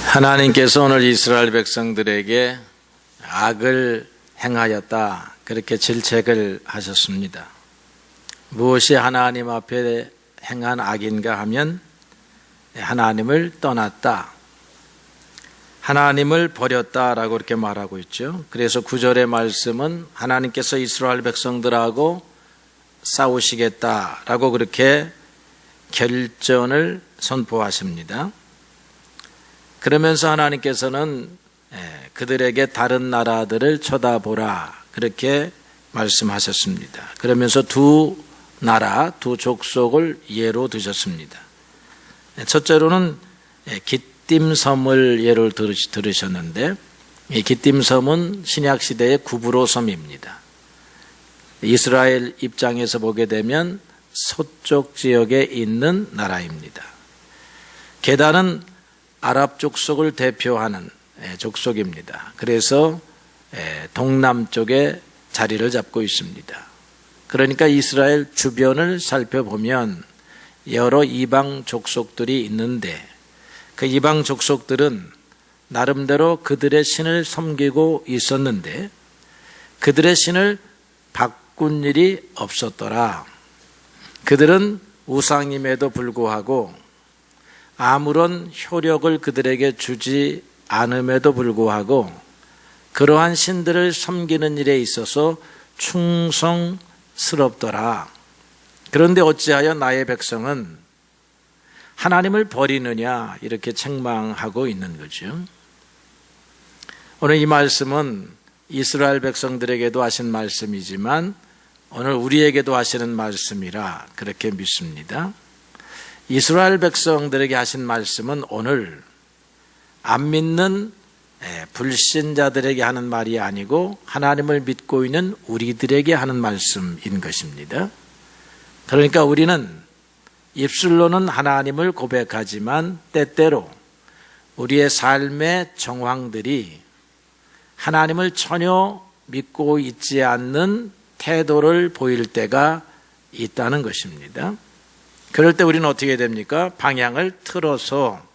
하나님께서 오늘 이스라엘 백성들에게 악을 행하였다, 그렇게 질책을 하셨습니다. 무엇이 하나님 앞에 행한 악인가 하면 하나님을 떠났다, 하나님을 버렸다라고 이렇게 말하고 있죠. 그래서 9절의 말씀은 하나님께서 이스라엘 백성들하고 싸우시겠다라고 그렇게 결전을 선포하십니다. 그러면서 하나님께서는 그들에게 다른 나라들을 쳐다보라, 그렇게 말씀하셨습니다. 그러면서 두 나라, 두 족속을 예로 드셨습니다. 첫째로는 깃딤섬을 예로 들으셨는데, 이 깃딤섬은 신약시대의 구브로섬입니다. 이스라엘 입장에서 보게 되면 서쪽 지역에 있는 나라입니다. 게다는 아랍 족속을 대표하는 족속입니다. 그래서 동남쪽에 자리를 잡고 있습니다. 그러니까 이스라엘 주변을 살펴보면 여러 이방 족속들이 있는데, 그 이방 족속들은 나름대로 그들의 신을 섬기고 있었는데 그들의 신을 바꾼 일이 없었더라. 그들은 우상임에도 불구하고 아무런 효력을 그들에게 주지 않음에도 불구하고 그러한 신들을 섬기는 일에 있어서 충성스럽더라. 그런데 어찌하여 나의 백성은 하나님을 버리느냐, 이렇게 책망하고 있는 거죠. 오늘 이 말씀은 이스라엘 백성들에게도 하신 말씀이지만 오늘 우리에게도 하시는 말씀이라 그렇게 믿습니다. 이스라엘 백성들에게 하신 말씀은 오늘 안 믿는 불신자들에게 하는 말이 아니고 하나님을 믿고 있는 우리들에게 하는 말씀인 것입니다. 그러니까 우리는 입술로는 하나님을 고백하지만 때때로 우리의 삶의 정황들이 하나님을 전혀 믿고 있지 않는 태도를 보일 때가 있다는 것입니다. 그럴 때 우리는 어떻게 됩니까? 방향을 틀어서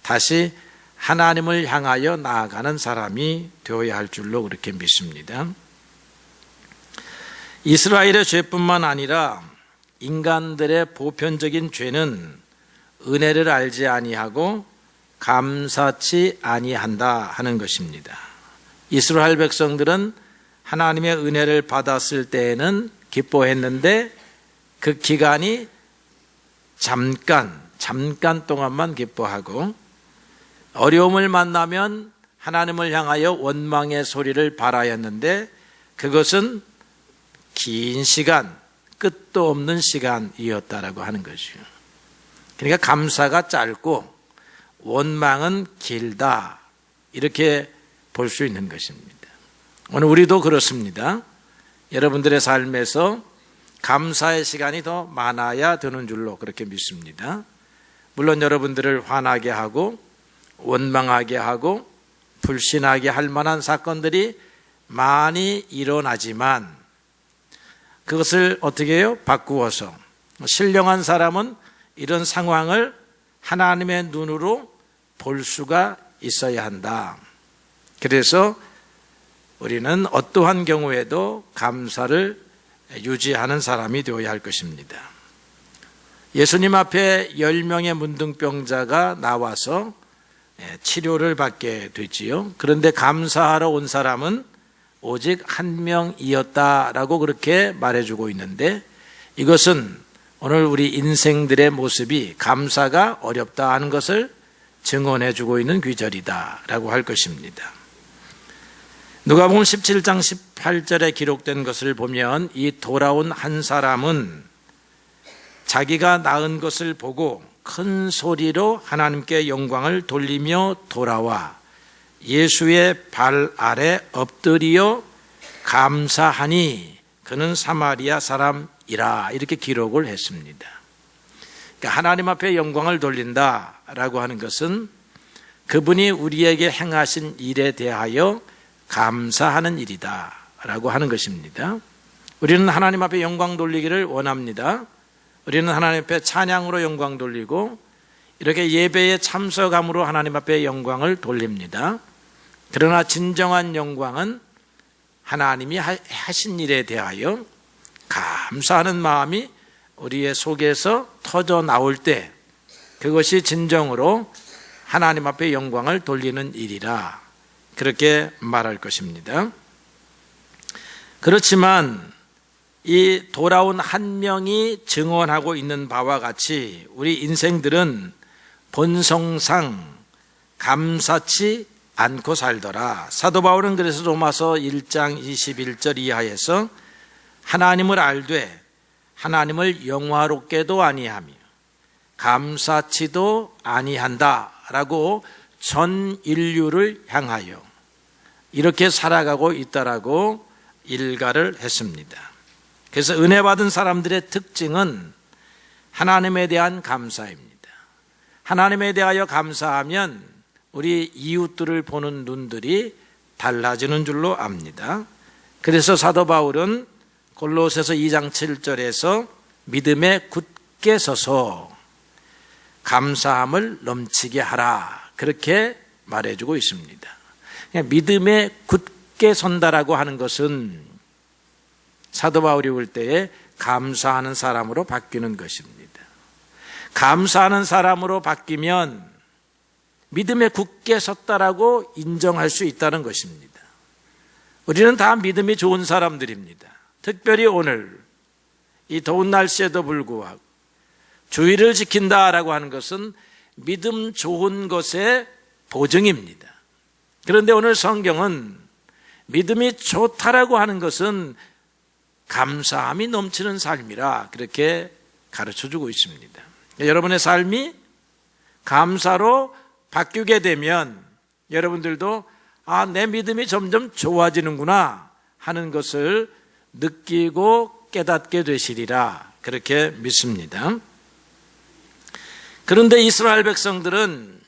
다시 하나님을 향하여 나아가는 사람이 되어야 할 줄로 그렇게 믿습니다. 이스라엘의 죄뿐만 아니라 인간들의 보편적인 죄는 은혜를 알지 아니하고 감사치 아니한다 하는 것입니다. 이스라엘 백성들은 하나님의 은혜를 받았을 때에는 기뻐했는데 그 기간이 잠깐 동안만 기뻐하고, 어려움을 만나면 하나님을 향하여 원망의 소리를 발하였는데 그것은 긴 시간, 끝도 없는 시간이었다라고 하는 것이요. 그러니까 감사가 짧고 원망은 길다, 이렇게 볼 수 있는 것입니다. 오늘 우리도 그렇습니다. 여러분들의 삶에서 감사의 시간이 더 많아야 되는 줄로 그렇게 믿습니다. 물론 여러분들을 화나게 하고 원망하게 하고 불신하게 할 만한 사건들이 많이 일어나지만 그것을 어떻게 해요? 바꾸어서 신령한 사람은 이런 상황을 하나님의 눈으로 볼 수가 있어야 한다. 그래서 우리는 어떠한 경우에도 감사를 유지하는 사람이 되어야 할 것입니다. 예수님 앞에 10명의 문둥병자가 나와서 치료를 받게 됐지요. 그런데 감사하러 온 사람은 오직 한 명이었다라고 그렇게 말해주고 있는데, 이것은 오늘 우리 인생들의 모습이 감사가 어렵다 하는 것을 증언해주고 있는 귀절이다라고 할 것입니다. 누가복음 17장 18절에 기록된 것을 보면 이 돌아온 한 사람은 자기가 낳은 것을 보고 큰 소리로 하나님께 영광을 돌리며 돌아와 예수의 발 아래 엎드려 감사하니 그는 사마리아 사람이라, 이렇게 기록을 했습니다. 그러니까 하나님 앞에 영광을 돌린다라고 하는 것은 그분이 우리에게 행하신 일에 대하여 감사하는 일이다 라고 하는 것입니다. 우리는 하나님 앞에 영광 돌리기를 원합니다. 우리는 하나님 앞에 찬양으로 영광 돌리고 이렇게 예배에 참석함으로 하나님 앞에 영광을 돌립니다. 그러나 진정한 영광은 하나님이 하신 일에 대하여 감사하는 마음이 우리의 속에서 터져 나올 때 그것이 진정으로 하나님 앞에 영광을 돌리는 일이라 그렇게 말할 것입니다. 그렇지만 이 돌아온 한 명이 증언하고 있는 바와 같이 우리 인생들은 본성상 감사치 않고 살더라. 사도 바울은 그래서 로마서 1장 21절 이하에서 하나님을 알되 하나님을 영화롭게도 아니하며 감사치도 아니한다라고 전 인류를 향하여 이렇게 살아가고 있다라고 일가를 했습니다. 그래서 은혜 받은 사람들의 특징은 하나님에 대한 감사입니다. 하나님에 대하여 감사하면 우리 이웃들을 보는 눈들이 달라지는 줄로 압니다. 그래서 사도 바울은 골로새서 2장 7절에서 믿음에 굳게 서서 감사함을 넘치게 하라 그렇게 말해주고 있습니다. 믿음에 굳게 선다라고 하는 것은 사도 바울이 올 때에 감사하는 사람으로 바뀌는 것입니다. 감사하는 사람으로 바뀌면 믿음에 굳게 섰다라고 인정할 수 있다는 것입니다. 우리는 다 믿음이 좋은 사람들입니다. 특별히 오늘 이 더운 날씨에도 불구하고 주의를 지킨다라고 하는 것은 믿음 좋은 것의 보증입니다. 그런데 오늘 성경은 믿음이 좋다라고 하는 것은 감사함이 넘치는 삶이라 그렇게 가르쳐주고 있습니다. 여러분의 삶이 감사로 바뀌게 되면 여러분들도 내 믿음이 점점 좋아지는구나 하는 것을 느끼고 깨닫게 되시리라 그렇게 믿습니다. 그런데 이스라엘 백성들은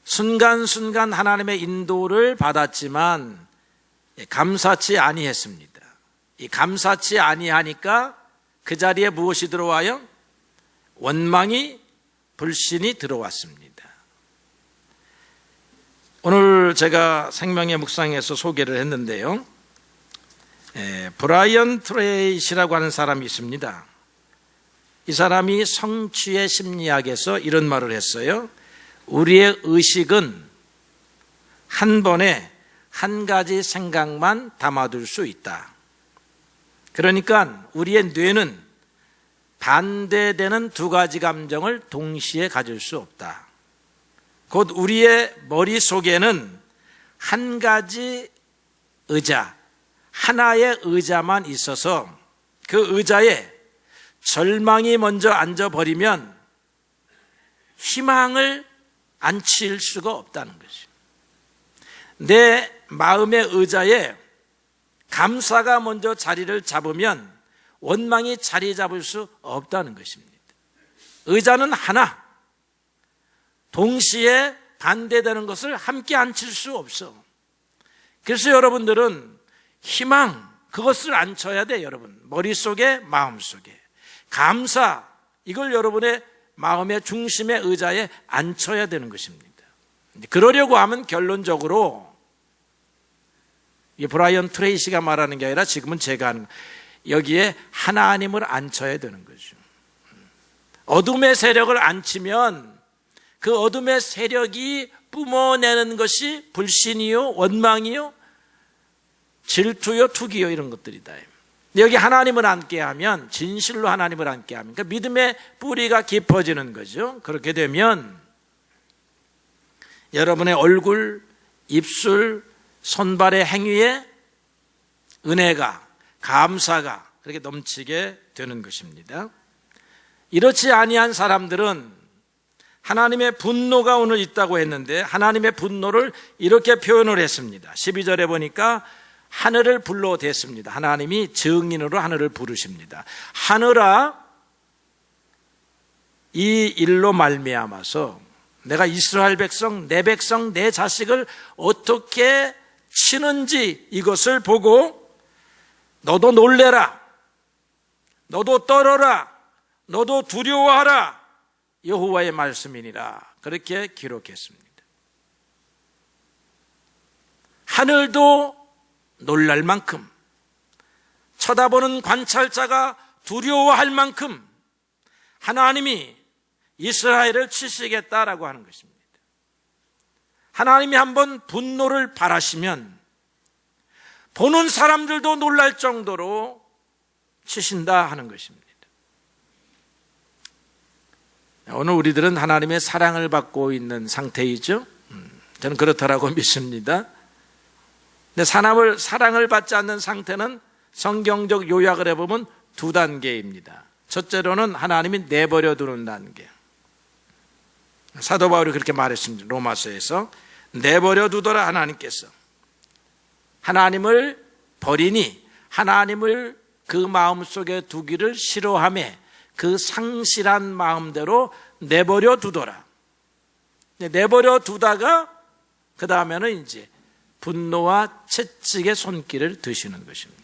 순간순간 하나님의 인도를 받았지만 감사치 아니했습니다. 이 감사치 아니하니까 그 자리에 무엇이 들어와요? 원망이 불신이 들어왔습니다. 오늘 제가 생명의 묵상에서 소개를 했는데요. 브라이언 트레이시라고 하는 사람이 있습니다. 이 사람이 성취의 심리학에서 이런 말을 했어요. 우리의 의식은 한 번에 한 가지 생각만 담아둘 수 있다. 그러니까 우리의 뇌는 반대되는 두 가지 감정을 동시에 가질 수 없다. 곧 우리의 머릿속에는 한 가지 의자, 하나의 의자만 있어서 그 의자에 절망이 먼저 앉아버리면 희망을 앉힐 수가 없다는 것이죠. 내 마음의 의자에 감사가 먼저 자리를 잡으면 원망이 자리 잡을 수 없다는 것입니다. 의자는 하나, 동시에 반대되는 것을 함께 앉힐 수 없어. 그래서 여러분들은 희망, 그것을 앉혀야 돼. 여러분 머릿속에, 마음속에 감사, 이걸 여러분의 마음의 중심의 의자에 앉혀야 되는 것입니다. 그러려고 하면 결론적으로 이 브라이언 트레이시가 말하는 게 아니라 지금은 제가 하는, 여기에 하나님을 앉혀야 되는 거죠. 어둠의 세력을 앉히면 그 어둠의 세력이 뿜어내는 것이 불신이요, 원망이요, 질투요, 투기요, 이런 것들이다. 여기 하나님을 앉게 하면, 진실로 하나님을 앉게 하면 그러니까 믿음의 뿌리가 깊어지는 거죠. 그렇게 되면 여러분의 얼굴, 입술, 손발의 행위에 은혜가, 감사가 그렇게 넘치게 되는 것입니다. 이렇지 아니한 사람들은 하나님의 분노가 오늘 있다고 했는데 하나님의 분노를 이렇게 표현을 했습니다. 12절에 보니까 하늘을 불러댔습니다. 하나님이 증인으로 하늘을 부르십니다. 하늘아, 이 일로 말미암아서 내가 이스라엘 백성, 내 자식을 어떻게 치는지 이것을 보고 너도 놀래라, 너도 떨어라, 너도 두려워하라, 여호와의 말씀이니라 그렇게 기록했습니다. 하늘도 놀랄 만큼, 쳐다보는 관찰자가 두려워할 만큼 하나님이 이스라엘을 치시겠다라고 하는 것입니다. 하나님이 한번 분노를 발하시면 보는 사람들도 놀랄 정도로 치신다 하는 것입니다. 오늘 우리들은 하나님의 사랑을 받고 있는 상태이죠. 저는 그렇다라고 믿습니다. 근데 사랑을 받지 않는 상태는 성경적 요약을 해보면 두 단계입니다. 첫째로는 하나님이 내버려 두는 단계. 사도 바울이 그렇게 말했습니다. 로마서에서 내버려 두더라. 하나님께서 하나님을 버리니 하나님을 그 마음속에 두기를 싫어하며 그 상실한 마음대로 내버려 두더라. 내버려 두다가 그 다음에는 이제 분노와 채찍의 손길을 드시는 것입니다.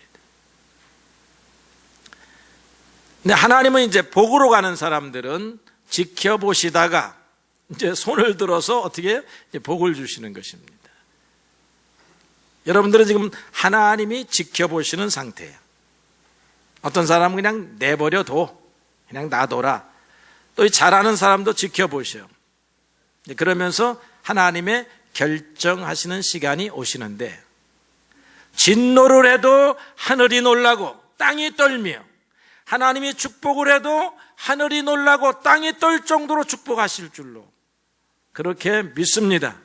근데 하나님은 이제 복으로 가는 사람들은 지켜보시다가 이제 손을 들어서 어떻게 복을 주시는 것입니다. 여러분들은 지금 하나님이 지켜보시는 상태예요. 어떤 사람은 그냥 내버려둬, 그냥 놔둬라. 또 잘하는 사람도 지켜보셔요. 그러면서 하나님의 결정하시는 시간이 오시는데, 진노를 해도 하늘이 놀라고 땅이 떨며, 하나님이 축복을 해도 하늘이 놀라고 땅이 떨 정도로 축복하실 줄로 그렇게 믿습니다.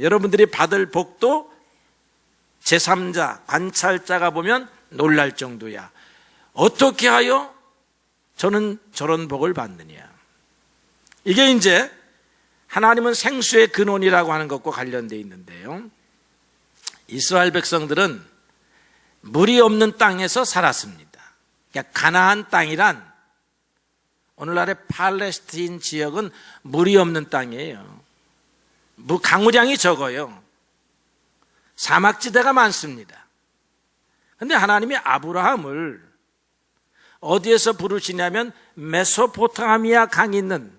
여러분들이 받을 복도 제3자, 관찰자가 보면 놀랄 정도야. 어떻게 하여 저는 저런 복을 받느냐. 이게 이제 하나님은 생수의 근원이라고 하는 것과 관련되어 있는데요. 이스라엘 백성들은 물이 없는 땅에서 살았습니다. 그러니까 가나안 땅이란, 오늘날의 팔레스타인 지역은 물이 없는 땅이에요. 강우량이 적어요. 사막지대가 많습니다. 그런데 하나님이 아브라함을 어디에서 부르시냐면 메소포타미아 강이 있는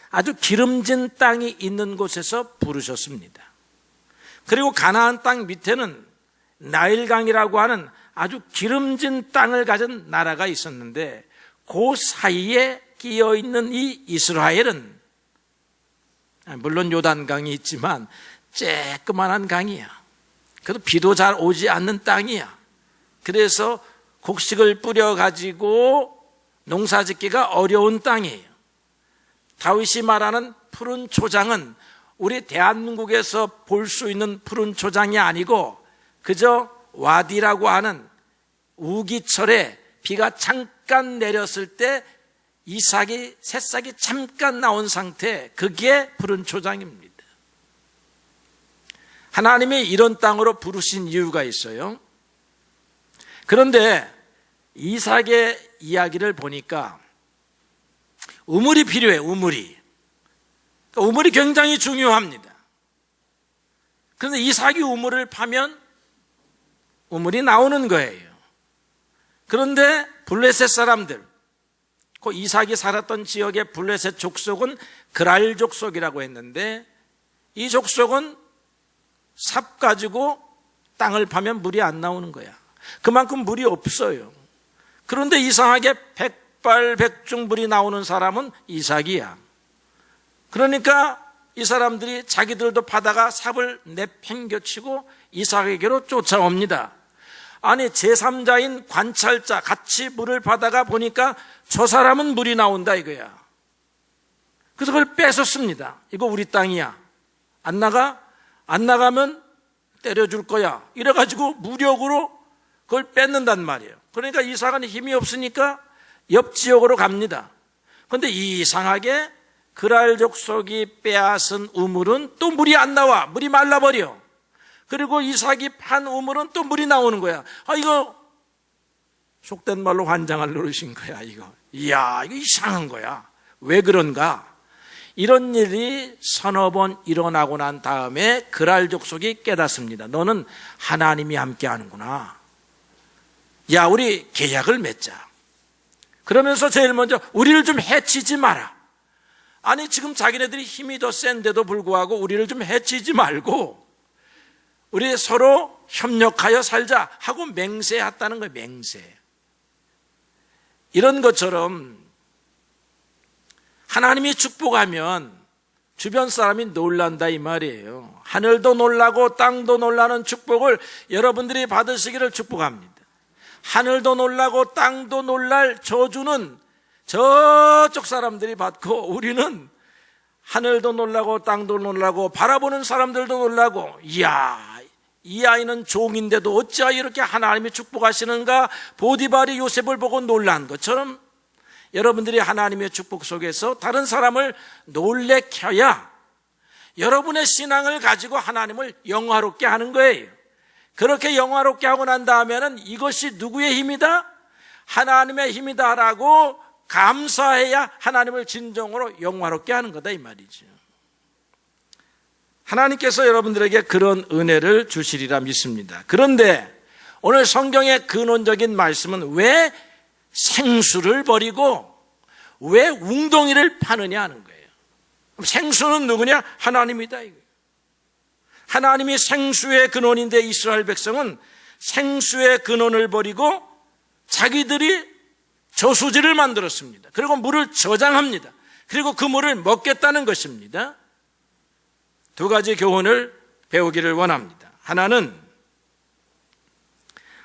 아주 기름진 땅이 있는 곳에서 부르셨습니다. 그리고 가나안 땅 밑에는 나일강이라고 하는 아주 기름진 땅을 가진 나라가 있었는데, 그 사이에 끼어 있는 이 이스라엘은, 물론 요단강이 있지만 쬐끄만한 강이야. 그래도 비도 잘 오지 않는 땅이야. 그래서 곡식을 뿌려가지고 농사짓기가 어려운 땅이에요. 다윗이 말하는 푸른 초장은 우리 대한민국에서 볼 수 있는 푸른 초장이 아니고 그저 와디라고 하는 우기철에 비가 잠깐 내렸을 때 이삭이 새싹이 잠깐 나온 상태, 그게 푸른 초장입니다. 하나님이 이런 땅으로 부르신 이유가 있어요. 그런데 이삭의 이야기를 보니까 우물이 필요해. 우물이 굉장히 중요합니다. 그런데 이삭이 우물을 파면 우물이 나오는 거예요. 그런데 블레셋 사람들, 그 이삭이 살았던 지역의 블레셋 족속은 그랄 족속이라고 했는데, 이 족속은 삽 가지고 땅을 파면 물이 안 나오는 거야. 그만큼 물이 없어요. 그런데 이상하게 백발백중 물이 나오는 사람은 이삭이야. 그러니까 이 사람들이 자기들도 바다가 삽을 내팽겨치고 이삭에게로 쫓아옵니다. 아니, 제3자인 관찰자 같이 물을 받아가 보니까 저 사람은 물이 나온다 이거야. 그래서 그걸 뺏었습니다. 이거 우리 땅이야. 안 나가? 안 나가면 때려줄 거야. 이래가지고 무력으로 그걸 뺏는단 말이에요. 그러니까 이삭은 힘이 없으니까 옆 지역으로 갑니다. 그런데 이상하게 그랄 족속이 빼앗은 우물은 또 물이 안 나와. 물이 말라버려. 그리고 이삭이 판 우물은 또 물이 나오는 거야. 이거 속된 말로 환장할 노릇인 거야. 이거 이상한 거야. 왜 그런가? 이런 일이 서너 번 일어나고 난 다음에 그랄 족속이 깨닫습니다. 너는 하나님이 함께 하는구나. 야, 우리 계약을 맺자. 그러면서 제일 먼저 우리를 좀 해치지 마라. 아니 지금 자기네들이 힘이 더 센데도 불구하고 우리를 좀 해치지 말고 우리 서로 협력하여 살자 하고 맹세했다는 거예요. 맹세. 이런 것처럼 하나님이 축복하면 주변 사람이 놀란다 이 말이에요. 하늘도 놀라고 땅도 놀라는 축복을 여러분들이 받으시기를 축복합니다. 하늘도 놀라고 땅도 놀랄 저주는 저쪽 사람들이 받고 우리는 하늘도 놀라고 땅도 놀라고 바라보는 사람들도 놀라고, 이야 이 아이는 종인데도 어찌하여 이렇게 하나님이 축복하시는가, 보디발이 요셉을 보고 놀란 것처럼 여러분들이 하나님의 축복 속에서 다른 사람을 놀래켜야 여러분의 신앙을 가지고 하나님을 영화롭게 하는 거예요. 그렇게 영화롭게 하고 난 다음에는 이것이 누구의 힘이다? 하나님의 힘이다라고 감사해야 하나님을 진정으로 영화롭게 하는 거다 이 말이죠. 하나님께서 여러분들에게 그런 은혜를 주시리라 믿습니다. 그런데 오늘 성경의 근원적인 말씀은 왜 생수를 버리고 왜 웅덩이를 파느냐 하는 거예요. 생수는 누구냐? 하나님이다. 하나님이 생수의 근원인데 이스라엘 백성은 생수의 근원을 버리고 자기들이 저수지를 만들었습니다. 그리고 물을 저장합니다. 그리고 그 물을 먹겠다는 것입니다. 두 가지 교훈을 배우기를 원합니다. 하나는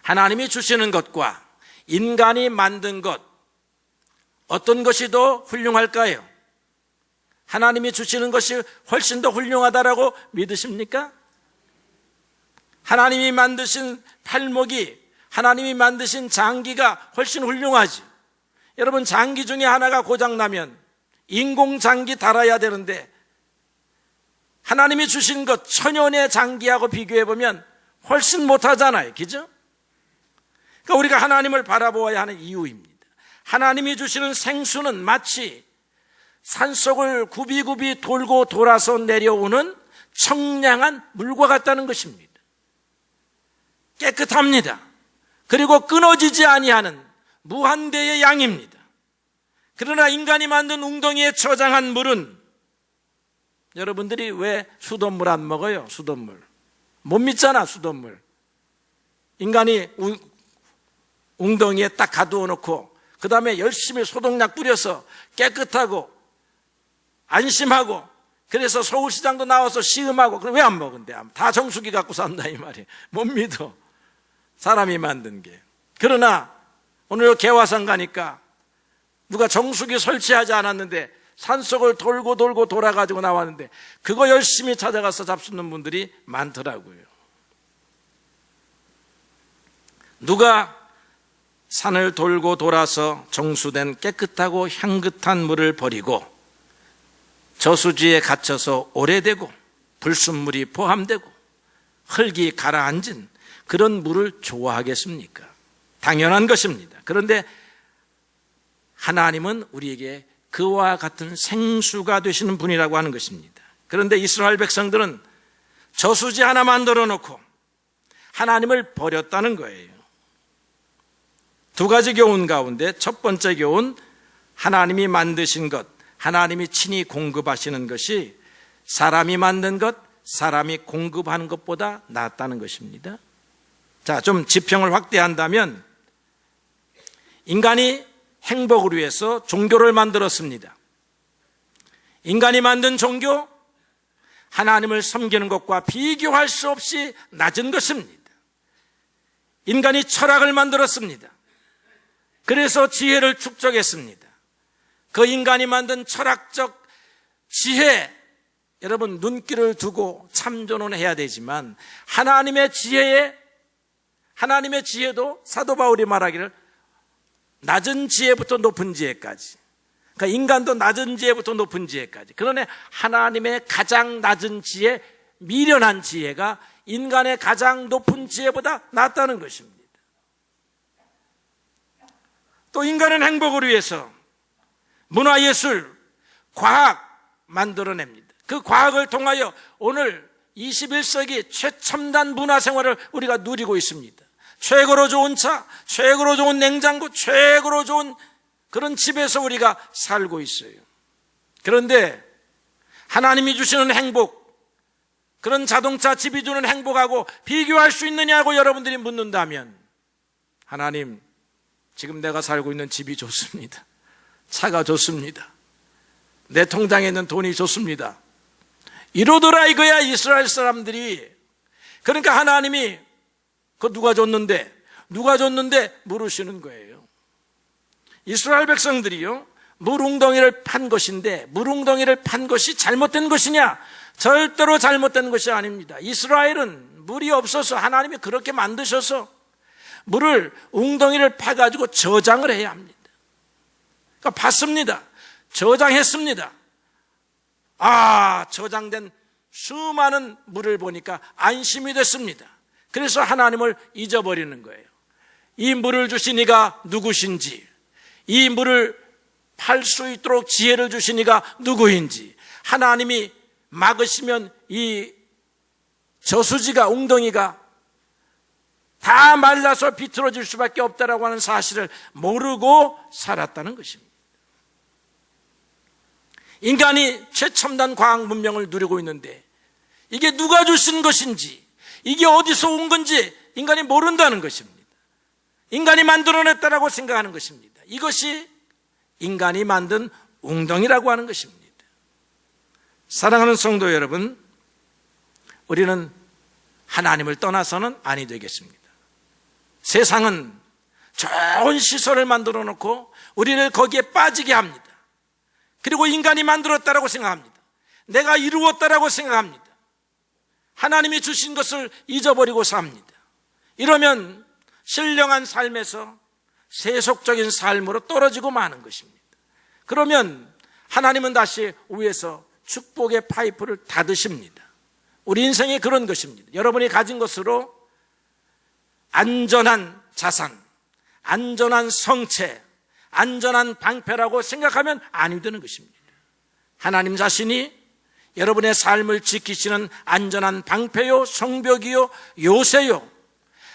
하나님이 주시는 것과 인간이 만든 것, 어떤 것이 더 훌륭할까요? 하나님이 주시는 것이 훨씬 더 훌륭하다라고 믿으십니까? 하나님이 만드신 팔목이, 하나님이 만드신 장기가 훨씬 훌륭하지. 여러분, 장기 중에 하나가 고장나면 인공 장기 달아야 되는데 하나님이 주신 것 천연의 장기하고 비교해보면 훨씬 못하잖아요. 그죠? 그러니까 우리가 하나님을 바라보아야 하는 이유입니다. 하나님이 주시는 생수는 마치 산속을 굽이굽이 돌고 돌아서 내려오는 청량한 물과 같다는 것입니다. 깨끗합니다. 그리고 끊어지지 아니하는 무한대의 양입니다. 그러나 인간이 만든 웅덩이에 저장한 물은, 여러분들이 왜 수돗물 안 먹어요? 수돗물 못 믿잖아. 수돗물 인간이 웅덩이에 딱 가두어 놓고 그 다음에 열심히 소독약 뿌려서 깨끗하고 안심하고, 그래서 서울시장도 나와서 시음하고, 그럼 왜 안 먹은데? 다 정수기 갖고 산다 이 말이에요. 못 믿어, 사람이 만든 게. 그러나 오늘 개화산 가니까 누가 정수기 설치하지 않았는데 산속을 돌고 돌고 돌아가지고 나왔는데 그거 열심히 찾아가서 잡수는 분들이 많더라고요. 누가 산을 돌고 돌아서 정수된 깨끗하고 향긋한 물을 버리고 저수지에 갇혀서 오래되고 불순물이 포함되고 흙이 가라앉은 그런 물을 좋아하겠습니까? 당연한 것입니다. 그런데 하나님은 우리에게 그와 같은 생수가 되시는 분이라고 하는 것입니다. 그런데 이스라엘 백성들은 저수지 하나 만들어 놓고 하나님을 버렸다는 거예요. 두 가지 교훈 가운데 첫 번째 교훈, 하나님이 만드신 것, 하나님이 친히 공급하시는 것이 사람이 만든 것, 사람이 공급하는 것보다 낫다는 것입니다. 자, 좀 지평을 확대한다면 인간이 행복을 위해서 종교를 만들었습니다. 인간이 만든 종교, 하나님을 섬기는 것과 비교할 수 없이 낮은 것입니다. 인간이 철학을 만들었습니다. 그래서 지혜를 축적했습니다. 그 인간이 만든 철학적 지혜, 여러분 눈길을 두고 참조는 해야 되지만 하나님의 지혜도 사도 바울이 말하기를 낮은 지혜부터 높은 지혜까지, 그러니까 인간도 낮은 지혜부터 높은 지혜까지, 그러나 하나님의 가장 낮은 지혜, 미련한 지혜가 인간의 가장 높은 지혜보다 낫다는 것입니다. 또 인간은 행복을 위해서 문화예술, 과학 만들어냅니다. 그 과학을 통하여 오늘 21세기 최첨단 문화생활을 우리가 누리고 있습니다. 최고로 좋은 차, 최고로 좋은 냉장고, 최고로 좋은 그런 집에서 우리가 살고 있어요. 그런데 하나님이 주시는 행복, 그런 자동차 집이 주는 행복하고 비교할 수 있느냐고 여러분들이 묻는다면, 하나님, 지금 내가 살고 있는 집이 좋습니다. 차가 좋습니다. 내 통장에 있는 돈이 좋습니다. 이러더라 이거야, 이스라엘 사람들이. 그러니까 하나님이 그거 누가 줬는데 물으시는 거예요. 이스라엘 백성들이요, 물웅덩이를 판 것인데, 물웅덩이를 판 것이 잘못된 것이냐? 절대로 잘못된 것이 아닙니다. 이스라엘은 물이 없어서 하나님이 그렇게 만드셔서 물을, 웅덩이를 파가지고 저장을 해야 합니다. 그러니까 팠습니다. 저장했습니다. 저장된 수많은 물을 보니까 안심이 됐습니다. 그래서 하나님을 잊어버리는 거예요. 이 물을 주신 이가 누구신지, 이 물을 팔 수 있도록 지혜를 주신 이가 누구인지, 하나님이 막으시면 이 저수지가, 웅덩이가 다 말라서 비틀어질 수밖에 없다라고 하는 사실을 모르고 살았다는 것입니다. 인간이 최첨단 과학 문명을 누리고 있는데 이게 누가 주신 것인지, 이게 어디서 온 건지 인간이 모른다는 것입니다. 인간이 만들어냈다라고 생각하는 것입니다. 이것이 인간이 만든 웅덩이라고 하는 것입니다. 사랑하는 성도 여러분, 우리는 하나님을 떠나서는 아니 되겠습니다. 세상은 좋은 시설을 만들어 놓고 우리를 거기에 빠지게 합니다. 그리고 인간이 만들었다라고 생각합니다. 내가 이루었다라고 생각합니다. 하나님이 주신 것을 잊어버리고 삽니다. 이러면 신령한 삶에서 세속적인 삶으로 떨어지고 마는 것입니다. 그러면 하나님은 다시 위에서 축복의 파이프를 닫으십니다. 우리 인생이 그런 것입니다. 여러분이 가진 것으로 안전한 자산, 안전한 성체, 안전한 방패라고 생각하면 아니 되는 것입니다. 하나님 자신이 여러분의 삶을 지키시는 안전한 방패요, 성벽이요, 요새요,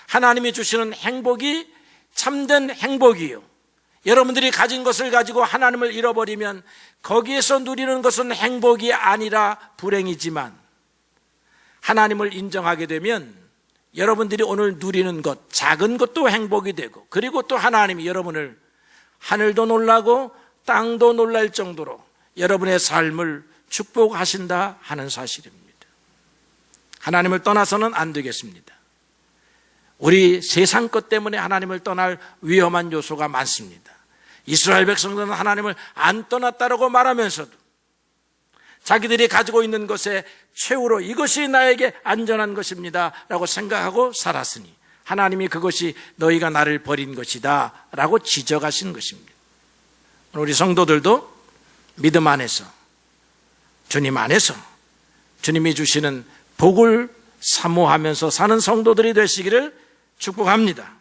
하나님이 주시는 행복이 참된 행복이요, 여러분들이 가진 것을 가지고 하나님을 잃어버리면 거기에서 누리는 것은 행복이 아니라 불행이지만, 하나님을 인정하게 되면 여러분들이 오늘 누리는 것, 작은 것도 행복이 되고, 그리고 또 하나님이 여러분을 하늘도 놀라고 땅도 놀랄 정도로 여러분의 삶을 축복하신다 하는 사실입니다. 하나님을 떠나서는 안 되겠습니다. 우리 세상 것 때문에 하나님을 떠날 위험한 요소가 많습니다. 이스라엘 백성들은 하나님을 안 떠났다라고 말하면서도 자기들이 가지고 있는 것의 최후로 이것이 나에게 안전한 것입니다 라고 생각하고 살았으니 하나님이 그것이 너희가 나를 버린 것이다 라고 지적하신 것입니다. 우리 성도들도 믿음 안에서, 주님 안에서 주님이 주시는 복을 사모하면서 사는 성도들이 되시기를 축복합니다.